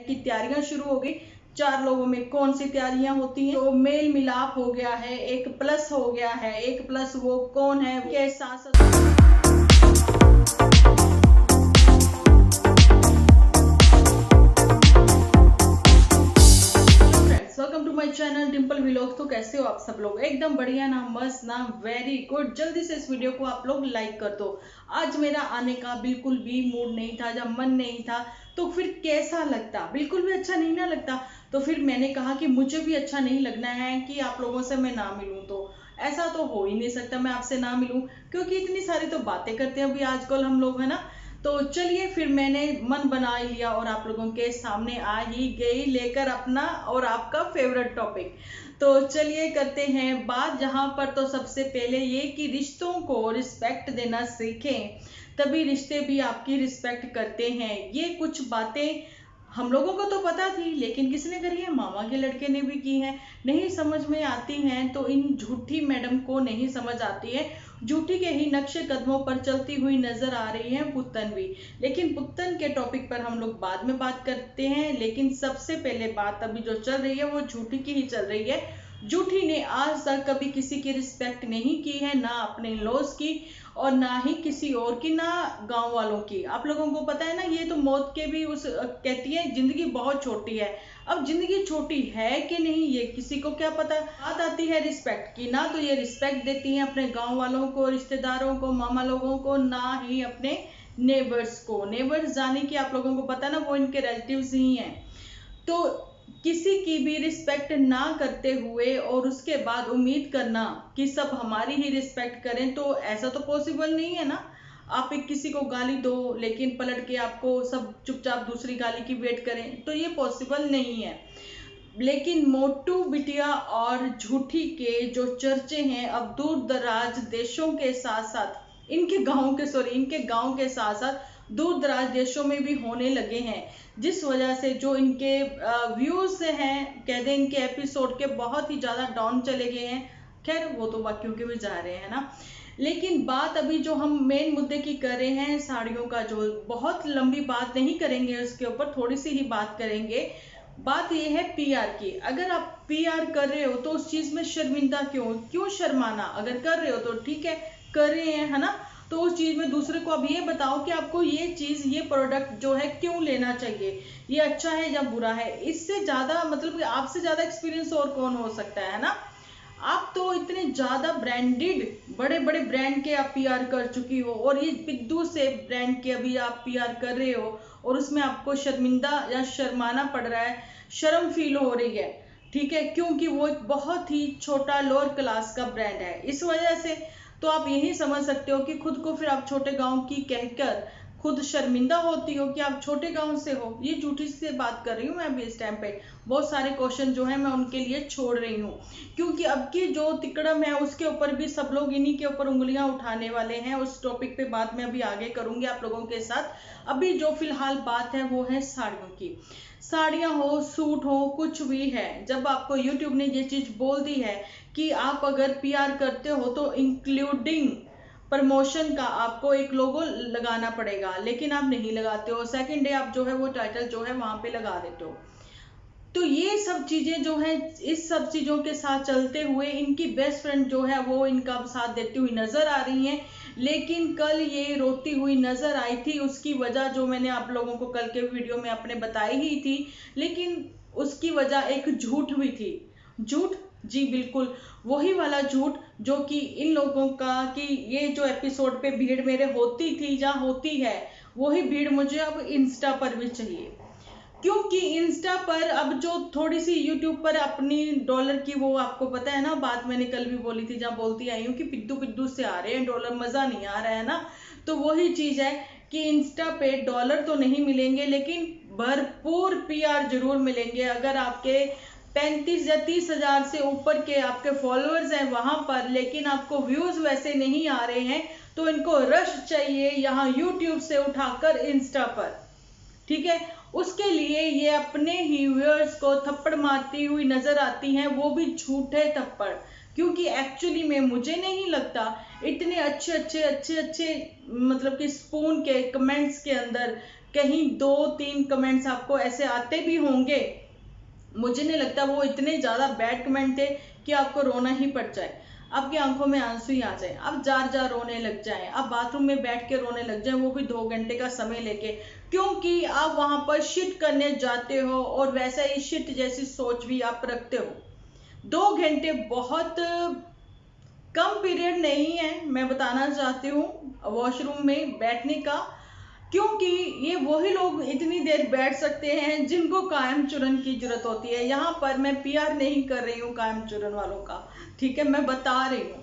की तैयारियां शुरू हो गई। 4 लोगों में कौन सी तैयारियां होती हैं, तो मेल मिलाप हो गया है, एक प्लस हो गया है। एक प्लस वो कौन है के साथ welcome to my channel Dimple vlogs. तो कैसे हो आप सब लोग? एकदम बढ़िया ना, मस्त ना, वेरी गुड। जल्दी से इस वीडियो को आप लोग लाइक कर दो। आज मेरा आने का बिल्कुल भी मूड नहीं था, जब मन नहीं था तो फिर कैसा लगता? बिल्कुल भी अच्छा नहीं ना लगता। तो फिर मैंने कहा कि मुझे भी अच्छा नहीं लगना है कि आप लोगों से मैं ना मिलूं। तो ऐसा तो हो ही नहीं सकता मैं आपसे ना मिलूं, क्योंकि इतनी सारी तो बातें करते हैं अभी आजकल हम लोग, है ना। तो चलिए फिर मैंने मन बना ही लिया और आप लोगों के सामने आ ही गई लेकर अपना और आपका फेवरेट टॉपिक। तो चलिए करते हैं बात जहां पर तो सबसे पहले ये कि रिश्तों को रिस्पेक्ट देना सीखें, तभी रिश्ते भी आपकी रिस्पेक्ट करते हैं। ये कुछ बातें हम लोगों को तो पता थी, लेकिन किसने करी है? मामा के लड़के ने भी की है। नहीं समझ में आती हैं तो इन झूठी मैडम को नहीं समझ आती है। झूठी के ही नक्शे कदमों पर चलती हुई नजर आ रही है पुत्तन भी। लेकिन पुत्तन के टॉपिक पर हम लोग बाद में बात करते हैं, लेकिन सबसे पहले बात अभी जो चल रही है वो झूठी की ही चल रही है। झूठी ने आज तक कभी किसी की रिस्पेक्ट नहीं की है, ना अपने लॉस की और ना ही किसी और की, ना गांव वालों की। आप लोगों को पता है ना, ये तो मौत के भी उस कहती है जिंदगी बहुत छोटी है। अब जिंदगी छोटी है कि नहीं ये किसी को क्या पता। बात आती है रिस्पेक्ट की, ना तो ये रिस्पेक्ट देती हैं अपने गांव वालों को, रिश्तेदारों को, मामा लोगों को, ना ही अपने नेबर्स को। नेबर्स जाने की आप लोगों को पता ना, वो इनके रिलेटिव्स ही हैं। तो किसी की भी रिस्पेक्ट ना करते हुए और उसके बाद उम्मीद करना कि सब हमारी ही रिस्पेक्ट करें, तो ऐसा तो पॉसिबल नहीं है ना। आप एक किसी को गाली दो लेकिन पलट के आपको सब चुपचाप दूसरी गाली की वेट करें, तो ये पॉसिबल नहीं है। लेकिन मोटू बिटिया और झूठी के जो चर्चे हैं अब दूर दराज देशों के साथ साथ इनके गांव के साथ साथ दूर दराज देशों में भी होने लगे हैं, जिस वजह से जो इनके व्यूज हैं, कह दें इनके एपिसोड के बहुत ही ज्यादा डाउन चले गए हैं। खैर वो तो बाकियों के भी जा रहे हैं ना। लेकिन बात अभी जो हम मेन मुद्दे की कर रहे हैं, साड़ियों का, जो बहुत लंबी बात नहीं करेंगे उसके ऊपर, थोड़ी सी ही बात करेंगे। बात यह है पीआर की। अगर आप पीआर कर रहे हो तो उस चीज में शर्मिंदा क्यों शर्माना? अगर कर रहे हो तो ठीक है, कर रहे हैं, है ना। तो उस चीज में दूसरे को अब ये बताओ कि आपको ये चीज, ये प्रोडक्ट जो है क्यों लेना चाहिए, ये अच्छा है या बुरा है। इससे ज्यादा मतलब आपसे ज्यादा एक्सपीरियंस और कौन हो सकता है ना। आप तो इतने ज्यादा ब्रांडेड बड़े बड़े ब्रांड के आप पीआर कर चुकी हो, और ये पिद्दू से ब्रांड के अभी आप पीआर कर रहे हो और उसमें आपको शर्मिंदा या शर्माना पड़ रहा है, शर्म फील हो रही है। ठीक है, क्योंकि वो एक बहुत ही छोटा लोअर क्लास का ब्रांड है, इस वजह से। तो आप यही समझ सकते हो कि खुद को फिर आप छोटे गांव की कहकर खुद शर्मिंदा होती हो कि आप छोटे गांव से हो। ये झूठी से बात कर रही हूँ मैं अभी इस टाइम पे। बहुत सारे क्वेश्चन जो है मैं उनके लिए छोड़ रही हूँ, क्योंकि अब की जो तिकड़म है उसके ऊपर भी सब लोग इन्हीं के ऊपर उंगलियां उठाने वाले हैं। उस टॉपिक पे बात मैं अभी आगे करूंगी आप लोगों के साथ। अभी जो फिलहाल बात है वो है साड़ियों की। साड़ियां हो, सूट हो, कुछ भी है, जब आपको यूट्यूब ने ये चीज बोल दी है कि आप अगर पीआर करते हो तो इंक्लूडिंग प्रमोशन का आपको एक लोगो लगाना पड़ेगा, लेकिन आप नहीं लगाते हो। सेकंड डे आप जो है वो टाइटल जो है वहां पे लगा देते हो। तो ये सब चीजें जो है, इस सब चीजों के साथ चलते हुए इनकी बेस्ट फ्रेंड जो है वो इनका साथ देती हुई नजर आ रही हैं। लेकिन कल ये रोती हुई नजर आई थी, उसकी वजह जो मैंने आप लोगों को कल के वीडियो में अपने बताई ही थी। लेकिन उसकी वजह एक झूठ भी थी। झूठ, जी बिल्कुल वही वाला झूठ जो कि इन लोगों का, कि ये जो एपिसोड पे भीड़ मेरे होती थी या होती है, वही भीड़ मुझे अब इंस्टा पर भी चाहिए। क्योंकि इंस्टा पर अब जो थोड़ी सी यूट्यूब पर अपनी डॉलर की, वो आपको पता है ना, बात मैंने कल भी बोली थी, जहां बोलती आई हूँ कि पिद्दू पिद्दू से आ रहे हैं डॉलर, मजा नहीं आ रहा है ना। तो वही चीज है कि इंस्टा पे डॉलर तो नहीं मिलेंगे, लेकिन भरपूर पीआर जरूर मिलेंगे। अगर आपके 35 या 30 हजार से ऊपर के आपके फॉलोअर्स हैं वहां पर, लेकिन आपको व्यूज वैसे नहीं आ रहे हैं, तो इनको रश चाहिए यहाँ यूट्यूब से उठाकर इंस्टा पर। ठीक है, उसके लिए ये अपने ही व्यूअर्स को थप्पड़ मारती हुई नजर आती हैं, वो भी झूठे थप्पड़। क्योंकि एक्चुअली में मुझे नहीं लगता इतने अच्छे अच्छे अच्छे अच्छे मतलब कि स्पून के कमेंट्स के अंदर कहीं 2-3 कमेंट्स आपको ऐसे आते भी होंगे, मुझे नहीं लगता वो इतने ज़्यादा बैड कमेंट थे कि आपको रोना ही पड़ जाए, आपकी आंखों में आंसू ही आ जाए, आप जार जार रोने लग जाएं, आप बाथरूम में बैठ के रोने लग जाएं, वो भी 2 घंटे का समय लेके, क्योंकि आप वहां पर शिट करने जाते हो और वैसा ही शिट जैसी सोच भी आप रखते हो। 2 घंटे बहुत कम पीरियड नहीं है, मैं बताना चाहती हूँ वॉशरूम में बैठने का, क्योंकि ये वही लोग इतनी देर बैठ सकते हैं जिनको कायम चूरन की जरूरत होती है। यहाँ पर मैं पीआर नहीं कर रही हूँ कायम चूरन वालों का, ठीक है, मैं बता रही हूँ,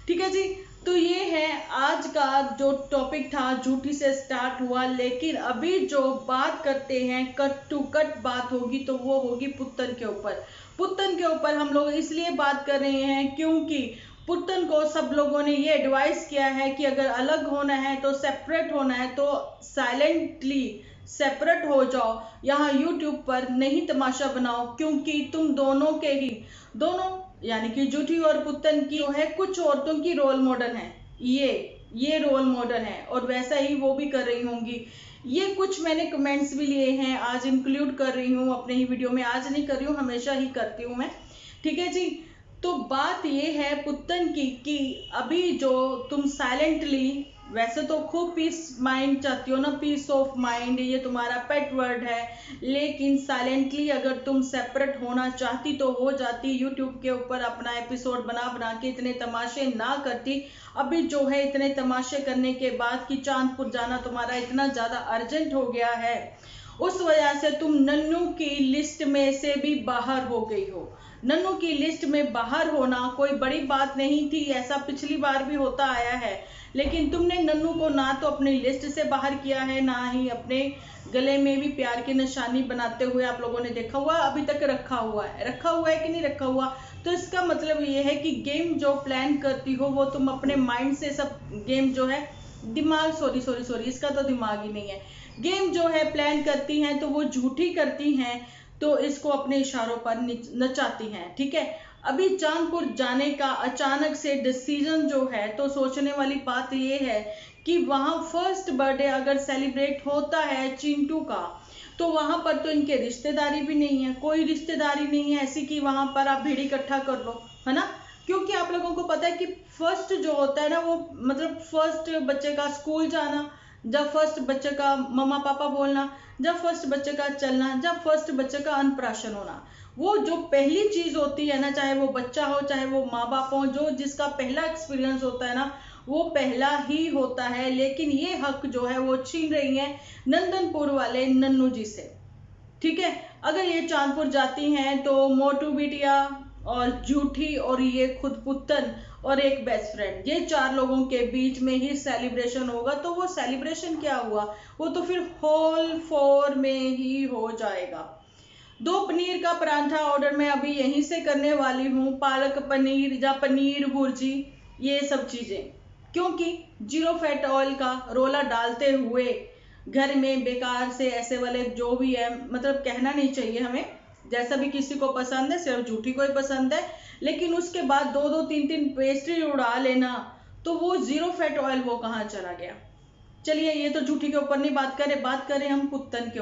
ठीक है जी। तो ये है आज का जो टॉपिक था, झूठी से स्टार्ट हुआ, लेकिन अभी जो बात करते हैं कट टू कट बात होगी तो वो होगी पुत्तन के ऊपर। पुत्तन के ऊपर हम लोग इसलिए बात कर रहे हैं क्योंकि पुत्तन को सब लोगों ने ये एडवाइस किया है कि अगर अलग होना है तो सेपरेट होना है तो साइलेंटली सेपरेट हो जाओ, यहाँ यूट्यूब पर नहीं तमाशा बनाओ, क्योंकि तुम दोनों के ही दोनों यानी कि झूठी और पुत्तन की जो है कुछ औरतों की रोल मॉडल है, ये रोल मॉडल है और वैसा ही वो भी कर रही होंगी। ये कुछ मैंने कमेंट्स भी लिए हैं, आज इंक्लूड कर रही हूँ अपने ही वीडियो में, आज नहीं कर रही हूँ, हमेशा ही करती हूँ मैं, ठीक है जी। तो बात ये है पुत्तन की कि अभी जो तुम साइलेंटली, वैसे तो खूब पीस माइंड चाहती हो ना, पीस ऑफ माइंड, ये तुम्हारा पेट वर्ड है, लेकिन साइलेंटली अगर तुम सेपरेट होना चाहती तो हो जाती, यूट्यूब के ऊपर अपना एपिसोड बना बना के इतने तमाशे ना करती। अभी जो है इतने तमाशे करने के बाद कि चांदपुर जाना तुम्हारा इतना ज्यादा अर्जेंट हो गया है, उस वजह से तुम नन्नू की लिस्ट में से भी बाहर हो गई हो। नन्नू की लिस्ट में बाहर होना कोई बड़ी बात नहीं थी, ऐसा पिछली बार भी होता आया है, लेकिन तुमने नन्नू को ना तो अपनी लिस्ट से बाहर किया है, ना ही अपने गले में भी प्यार की निशानी बनाते हुए आप लोगों ने देखा हुआ, अभी तक रखा हुआ है कि नहीं रखा हुआ। तो इसका मतलब ये है कि गेम जो प्लान करती हो वो तुम अपने माइंड से सब गेम जो है दिमाग सॉरी इसका तो दिमाग ही नहीं है, गेम जो है प्लान करती हैं तो वो झूठी करती हैं, तो इसको अपने इशारों पर नचाती हैं, ठीक है। अभी चांदपुर जाने का अचानक से डिसीजन जो है, तो सोचने वाली बात ये है कि वहां फर्स्ट बर्थडे अगर सेलिब्रेट होता है चिंटू का, तो वहां पर तो इनके रिश्तेदारी भी नहीं है, कोई रिश्तेदारी नहीं है ऐसी कि वहां पर आप भीड़ इकट्ठा कर लो, है ना। क्योंकि आप लोगों को पता है कि फर्स्ट जो होता है ना, वो मतलब फर्स्ट बच्चे का स्कूल जाना, जब फर्स्ट बच्चे का मम्मा पापा बोलना, जब फर्स्ट बच्चे का चलना, जब फर्स्ट बच्चे का अन्नप्राशन होना, वो जो पहली चीज होती है ना, चाहे वो बच्चा हो चाहे वो माँ बाप हो, जो जिसका पहला एक्सपीरियंस होता है ना, वो पहला ही होता है। लेकिन ये हक जो है वो छीन रही है नंदनपुर वाले नन्नू जी से, ठीक है। अगर ये चांदपुर जाती हैं तो मोटू बिटिया और झूठी और ये खुद पुत्तन और एक बेस्ट फ्रेंड, ये 4 लोगों के बीच में ही सेलिब्रेशन होगा, तो वो सेलिब्रेशन क्या हुआ, वो तो फिर होल 4 में ही हो जाएगा। 2 पनीर का परांठा ऑर्डर मैं अभी यहीं से करने वाली हूँ, पालक पनीर या पनीर भुर्जी, ये सब चीजें, क्योंकि 0 फैट ऑयल का रोला डालते हुए घर में बेकार से ऐसे वाले जो भी है, मतलब कहना नहीं चाहिए हमें, जैसा भी किसी को पसंद है, सिर्फ झूठी को ही पसंद है, लेकिन उसके बाद 2-2 3-3 पेस्ट्री उड़ा लेना, तो वो 0 फैट ऑयल वो कहाँ चला गया। चलिए ये तो झूठी के ऊपर नहीं बात करें हम पुत्तन के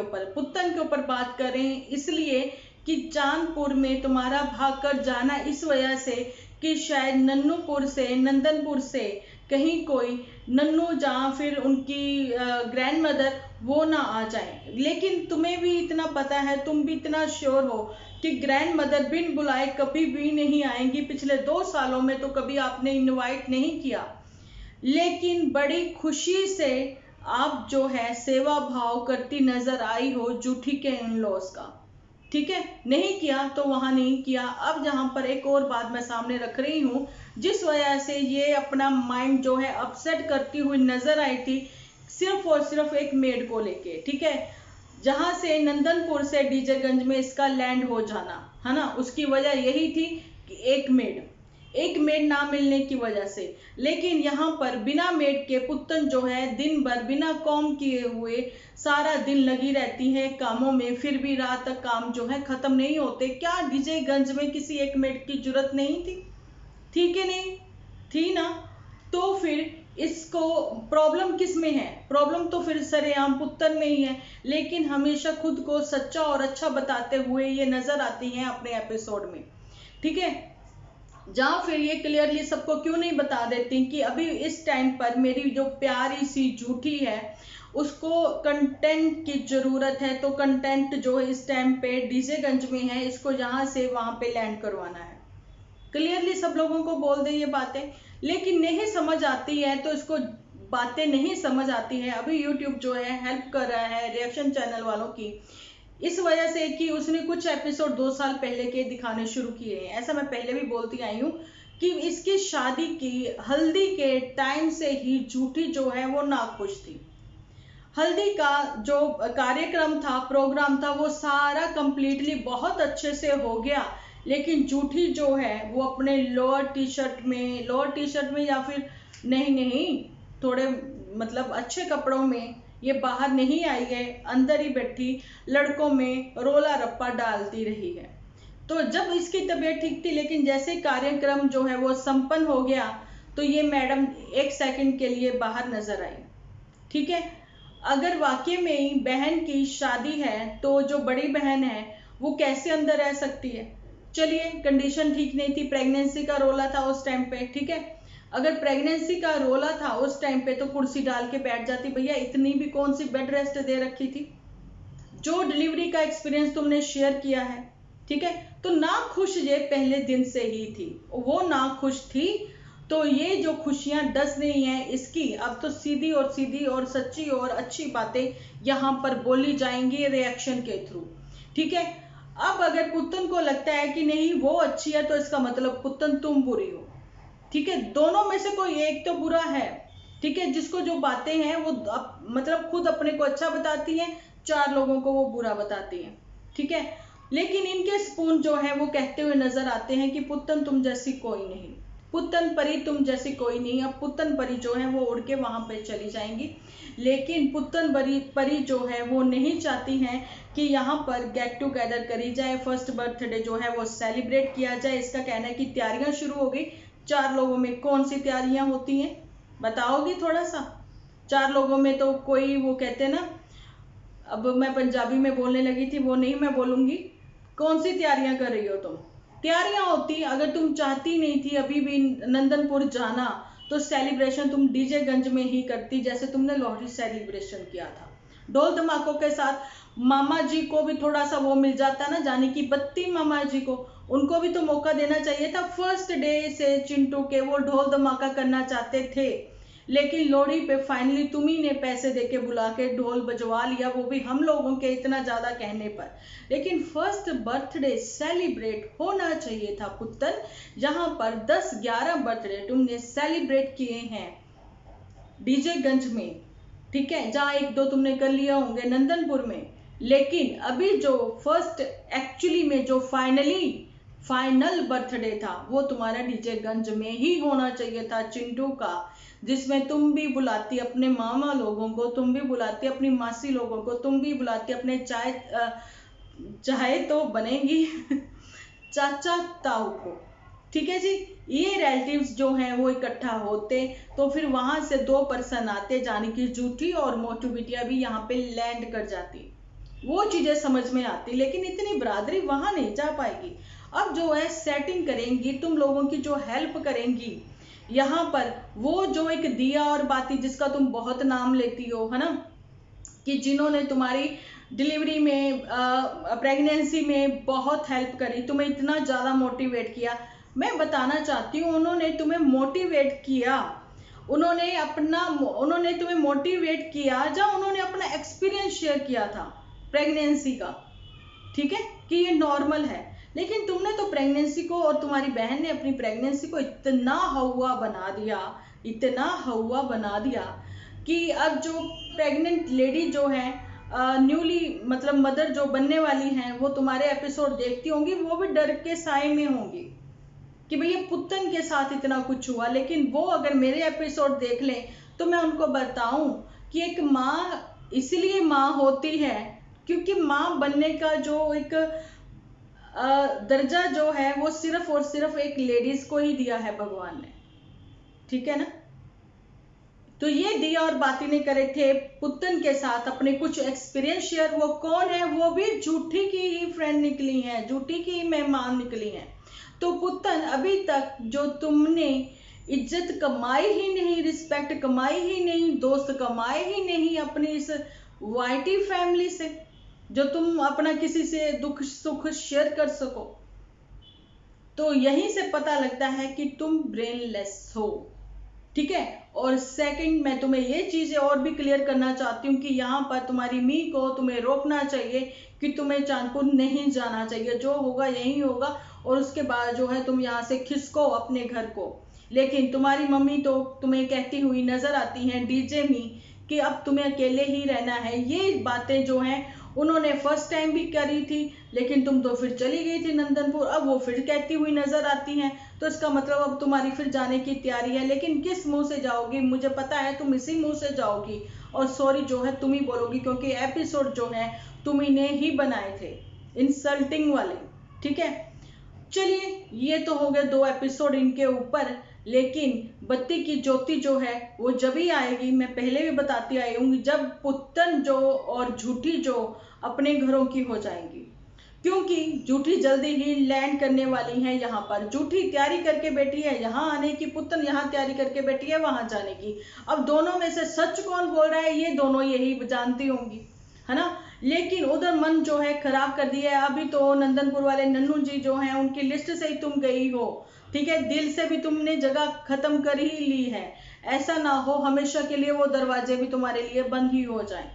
ऊपर बात करें, इसलिए कि चांदपुर में तुम्हारा भागकर जाना इस वजह से कि शायद नंदनपुर से कहीं कोई नन्नू जहाँ फिर उनकी ग्रैंड मदर वो ना आ जाए। लेकिन तुम्हें भी इतना पता है, तुम भी इतना श्योर हो कि ग्रैंड मदर बिन बुलाए कभी भी नहीं आएंगी, पिछले 2 सालों में तो कभी आपने इनवाइट नहीं किया, लेकिन बड़ी खुशी से आप जो है सेवा भाव करती नजर आई हो झूठी के इन लॉज का, ठीक है। नहीं किया तो वहां नहीं किया। अब जहां पर एक और बात मैं सामने रख रही हूं, जिस वजह से ये अपना माइंड जो है अपसेट करती हुई नजर आई थी, सिर्फ और सिर्फ एक मेड को लेके, ठीक है, जहां से नंदनपुर से डीजेगंज में इसका लैंड हो जाना, है ना, उसकी वजह यही थी कि एक मेड ना मिलने की वजह से। लेकिन यहाँ पर बिना मेड के पुत्तन जो है दिन भर बिना काम किए हुए सारा दिन लगी रहती है कामों में, फिर भी रात तक काम जो है खत्म नहीं होते। क्या डीजेगंज में किसी एक मेड की जरूरत नहीं थी? थी कि नहीं थी ना? तो फिर इसको प्रॉब्लम किस में है? प्रॉब्लम तो फिर सरेआम पुत्तन में ही है, लेकिन हमेशा खुद को सच्चा और अच्छा बताते हुए ये नजर आती हैं अपने एपिसोड में, ठीक है। जहाँ फिर ये क्लियरली सबको क्यों नहीं बता देती कि अभी इस टाइम पर मेरी जो प्यारी सी जूठी है उसको कंटेंट की जरूरत है, तो कंटेंट जो इस टाइम पे डीजेगंज में है इसको यहाँ से वहां पे लैंड करवाना है। क्लियरली सब लोगों को बोल दे ये बातें, लेकिन नहीं समझ आती है, तो इसको बातें नहीं समझ आती है। अभी यूट्यूब जो है हेल्प कर रहा है रिएक्शन चैनल वालों की, इस वजह से कि उसने कुछ एपिसोड 2 साल पहले के दिखाने शुरू किए हैं। ऐसा मैं पहले भी बोलती आई हूँ कि इसकी शादी की हल्दी के टाइम से ही जूठी जो है वो नाखुश थी। हल्दी का जो कार्यक्रम था, प्रोग्राम था, वो सारा कंप्लीटली बहुत अच्छे से हो गया, लेकिन जूठी जो है वो अपने लोअर टी शर्ट में या फिर नहीं थोड़े मतलब अच्छे कपड़ों में ये बाहर नहीं आई है, अंदर ही बैठी लड़कों में रोला रप्पा डालती रही है। तो जब इसकी तबीयत ठीक थी, लेकिन जैसे कार्यक्रम जो है वो संपन्न हो गया तो ये मैडम 1 सेकंड के लिए बाहर नजर आई, ठीक है। अगर वाकई में ही बहन की शादी है तो जो बड़ी बहन है वो कैसे अंदर रह सकती है? चलिए कंडीशन ठीक नहीं थी, प्रेगनेंसी का रोला था उस टाइम पे, ठीक है। अगर प्रेगनेंसी का रोला था उस टाइम पे तो कुर्सी डाल के बैठ जाती, भैया इतनी भी कौन सी बेड रेस्ट दे रखी थी? जो डिलीवरी का एक्सपीरियंस तुमने शेयर किया है, ठीक है, तो ना खुश ये पहले दिन से ही थी, वो ना खुश थी। तो ये जो खुशियां डस रही हैं इसकी, अब तो सीधी और सच्ची और अच्छी बातें यहाँ पर बोली जाएंगी रिएक्शन के थ्रू, ठीक है। अब अगर पुत्तन को लगता है कि नहीं वो अच्छी है तो इसका मतलब पुत्तन तुम बुरी हो, ठीक है। दोनों में से कोई एक तो बुरा है, ठीक है, जिसको जो बातें हैं वो मतलब खुद अपने को अच्छा बताती हैं, 4 लोगों को वो बुरा बताती हैं, ठीक है। लेकिन इनके स्पून जो है वो कहते हुए नजर आते हैं कि पुत्तन तुम जैसी कोई नहीं, पुत्तन परी तुम जैसी कोई नहीं। अब पुत्तन परी जो है वो उड़ के वहां पे चली जाएंगी, लेकिन पुत्तन परी जो है वो नहीं चाहती हैं कि यहाँ पर गेट टुगेदर करी जाए, फर्स्ट बर्थडे जो है वो सेलिब्रेट किया जाए। इसका कहना है कि तैयारियां शुरू हो गई। 4 लोगों में कौन सी तैयारियां होती हैं बताओगी थोड़ा सा? 4 लोगों में तो कोई वो कहते ना, अब मैं पंजाबी में बोलने लगी थी वो नहीं मैं बोलूंगी। कौन सी तैयारियां कर रही हो तुम? तैयारियां होती, अगर तुम चाहती नहीं थी अभी भी नंदनपुर जाना तो सेलिब्रेशन तुम डीजेगंज में ही करती, जैसे तुमने लोहड़ी सेलिब्रेशन किया था ढोल धमाकों के साथ। मामा जी को भी थोड़ा सा वो मिल जाता ना, जाने की बत्ती मामा जी को, उनको भी तो मौका देना चाहिए था। फर्स्ट डे से चिंटू के वो ढोल धमाका करना चाहते थे, लेकिन लोहड़ी पे फाइनली तुम्ही ने पैसे देके बुला के ढोल बजवा लिया, वो भी हम लोगों के इतना ज्यादा कहने पर। लेकिन फर्स्ट बर्थडे सेलिब्रेट होना चाहिए था पुत्तन, जहां पर 10-11 बर्थडे तुमने सेलिब्रेट किए हैं डीजेगंज में, ठीक है, जहां 1-2 तुमने कर लिया होंगे नंदनपुर में। लेकिन अभी जो फर्स्ट एक्चुअली में जो फाइनल बर्थडे था वो तुम्हारा डीजेगंज में ही होना चाहिए था चिंटू का, जिसमें तुम भी बुलाती अपने मामा लोगों को, तुम भी बुलाती अपनी मासी लोगों को, तुम भी बुलाती अपने चाय तो बनेगी चाचा ताऊ को, ठीक है जी। ये रिलेटिव्स जो हैं वो इकट्ठा होते तो फिर वहां से 2 पर्सन आते, जाने की जूठी और मोटू बिटिया भी यहाँ पे लैंड कर जाती, वो चीजें समझ में आती। लेकिन इतनी बरादरी वहां नहीं जा पाएगी। अब जो है सेटिंग करेंगी, तुम लोगों की जो हेल्प करेंगी यहाँ पर, वो जो एक दिया और बाती जिसका तुम बहुत नाम लेती हो है ना, कि जिन्होंने तुम्हारी डिलीवरी में प्रेगनेंसी में बहुत हेल्प करी, तुम्हें इतना ज्यादा मोटिवेट किया। मैं बताना चाहती हूँ उन्होंने तुम्हें मोटिवेट किया, उन्होंने तुम्हें मोटिवेट किया जब उन्होंने अपना एक्सपीरियंस शेयर किया था प्रेगनेंसी का, ठीक है, कि ये नॉर्मल है। लेकिन तुमने तो प्रेगनेंसी को, और तुम्हारी बहन ने अपनी प्रेगनेंसी को इतना हवा बना दिया कि अब जो प्रेग्नेंट लेडी जो है न्यूली मतलब मदर जो बनने वाली हैं, वो तुम्हारे एपिसोड देखती होंगी, वो भी डर के साए में होंगी कि भैया पुत्तन के साथ इतना कुछ हुआ। लेकिन वो अगर मेरे एपिसोड देख लें तो मैं उनको बताऊं कि एक माँ इसलिए माँ होती है क्योंकि माँ बनने का जो एक दर्जा जो है वो सिर्फ और सिर्फ एक लेडीज को ही दिया है भगवान ने, ठीक है ना। तो ये दिया और बाती ने करे थे पुतन के साथ अपने कुछ एक्सपीरियंस शेयर। वो कौन है? वो भी झूठी की ही फ्रेंड निकली है, झूठी की ही मेहमान निकली है। तो पुतन, अभी तक जो तुमने इज्जत कमाई ही नहीं, रिस्पेक्ट कमाई ही नहीं, दोस्त कमाए ही नहीं अपनी इस वाइटी फैमिली से, जो तुम अपना किसी से दुख सुख शेयर कर सको, तो यहीं से पता लगता है कि तुम ब्रेनलेस हो। ठीक है। और सेकंड, मैं तुम्हें ये चीजें और भी क्लियर करना चाहती हूँ कि यहाँ पर तुम्हारी मी को तुम्हें रोकना चाहिए कि तुम्हें चांदपुर नहीं जाना चाहिए, जो होगा यही होगा, और उसके बाद जो है तुम यहाँ से खिसको अपने घर को। लेकिन तुम्हारी मम्मी तो तुम्हें कहती हुई नजर आती हैं, डीजे मी, कि अब तुम्हें अकेले ही रहना है। ये बातें जो हैं उन्होंने फर्स्ट टाइम भी करी थी, लेकिन तुम तो फिर चली गई थी नंदनपुर, अब वो फिर कहती हुई नजर आती हैं। तो इसका मतलब अब तुम्हारी फिर जाने की तैयारी है। लेकिन किस मुंह से जाओगी? मुझे पता है तुम इसी मुंह से जाओगी, और सॉरी जो है तुम ही बोलोगी, क्योंकि एपिसोड जो है तुम्ही ने ही बनाए थे, इंसल्टिंग वाले। ठीक है। चलिए, ये तो हो गए 2 एपिसोड इनके ऊपर, लेकिन बत्ती की ज्योति जो है वो जब ही आएगी, मैं पहले भी बताती आई हूँ, जब पुत्तन जो और झूठी जो अपने घरों की हो जाएंगी। क्योंकि झूठी जल्दी ही लैंड करने वाली है यहाँ पर। झूठी तैयारी करके बैठी है यहाँ आने की, पुत्तन यहाँ तैयारी करके बैठी है वहां जाने की। अब दोनों में से सच कौन बोल रहा है, ये दोनों यही जानती होंगी, है ना। लेकिन उधर मन जो है खराब कर दिया है। अभी तो नंदनपुर वाले नन्नू जी जो हैं उनकी लिस्ट से ही तुम गई हो। ठीक है। दिल से भी तुमने जगह खत्म कर ही ली है। ऐसा ना हो हमेशा के लिए वो दरवाजे भी तुम्हारे लिए बंद ही हो जाएं।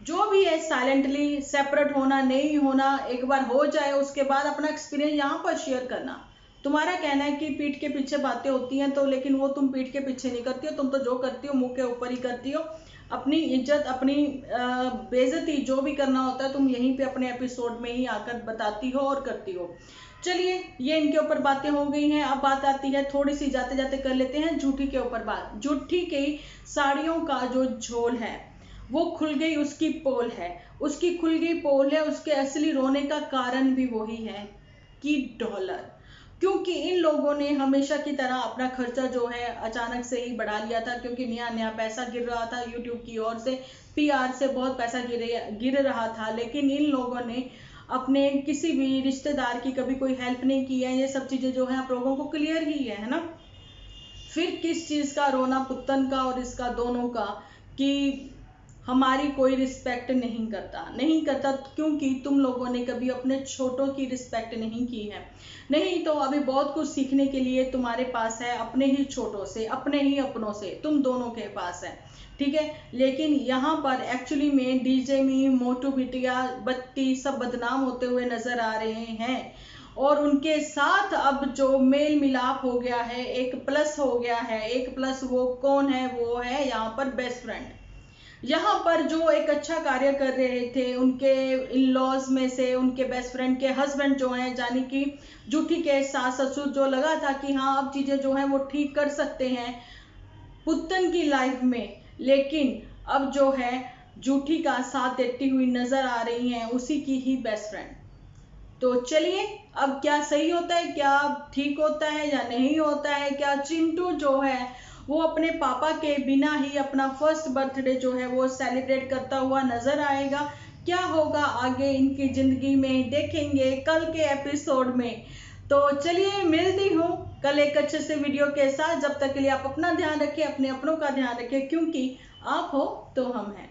जो भी है साइलेंटली सेपरेट होना, नहीं होना, एक बार हो जाए उसके बाद अपना एक्सपीरियंस यहाँ पर शेयर करना। तुम्हारा कहना है कि पीठ के पीछे बातें होती हैं, तो लेकिन वो तुम पीठ के पीछे नहीं करती हो, तुम तो जो करती हो मुंह के ऊपर ही करती हो। अपनी इज्जत, अपनी बेइज्जती जो भी करना होता है तुम यहीं पे अपने एपिसोड में ही आकर बताती हो और करती हो। चलिए, ये इनके ऊपर बातें हो गई हैं। अब बात आती है, थोड़ी सी जाते जाते कर लेते हैं झूठी के ऊपर बात। झूठी की साड़ियों का जो झोल है वो खुल गई, उसकी पोल है, उसकी खुल गई पोल है। उसके असली रोने का कारण भी वही है कि डॉलर। क्योंकि इन लोगों ने हमेशा की तरह अपना खर्चा जो है अचानक से ही बढ़ा लिया था, क्योंकि नया नया पैसा गिर रहा था यूट्यूब की ओर से, पीआर से बहुत पैसा गिर रहा था। लेकिन इन लोगों ने अपने किसी भी रिश्तेदार की कभी कोई हेल्प नहीं की है। ये सब चीजें जो है आप लोगों को क्लियर ही है ना। फिर किस चीज का रोना पुत्तन का और इसका दोनों का, कि हमारी कोई रिस्पेक्ट नहीं करता, क्योंकि तुम लोगों ने कभी अपने छोटों की रिस्पेक्ट नहीं की है। नहीं तो अभी बहुत कुछ सीखने के लिए तुम्हारे पास है, अपने ही छोटों से, अपने ही अपनों से, तुम दोनों के पास है। ठीक है। लेकिन यहाँ पर एक्चुअली में डीजे मी, मोटू बिटिया, बत्ती सब बदनाम होते हुए नजर आ रहे हैं। और उनके साथ अब जो मेल मिलाप हो गया है, एक प्लस हो गया है। एक प्लस वो कौन है? वो है यहाँ पर बेस्ट फ्रेंड। यहाँ पर जो एक अच्छा कार्य कर रहे थे, उनके इन लॉज में से उनके बेस्ट फ्रेंड के हस्बैंड जो हैं, यानी कि जूठी के सास ससुर, जो लगा था कि हाँ अब चीजें जो हैं वो ठीक कर सकते हैं पुत्तन की लाइफ में, लेकिन अब जो है जूठी का साथ देती हुई नजर आ रही हैं उसी की ही बेस्ट फ्रेंड। तो चलिए, अब क्या सही होता है, क्या ठीक होता है या नहीं होता है? क्या चिंटू जो है वो अपने पापा के बिना ही अपना फर्स्ट बर्थडे जो है वो सेलिब्रेट करता हुआ नजर आएगा? क्या होगा आगे इनकी जिंदगी में, देखेंगे कल के एपिसोड में। तो चलिए, मिलती हूँ कल एक अच्छे से वीडियो के साथ। जब तक के लिए आप अपना ध्यान रखें, अपने अपनों का ध्यान रखें, क्योंकि आप हो तो हम हैं।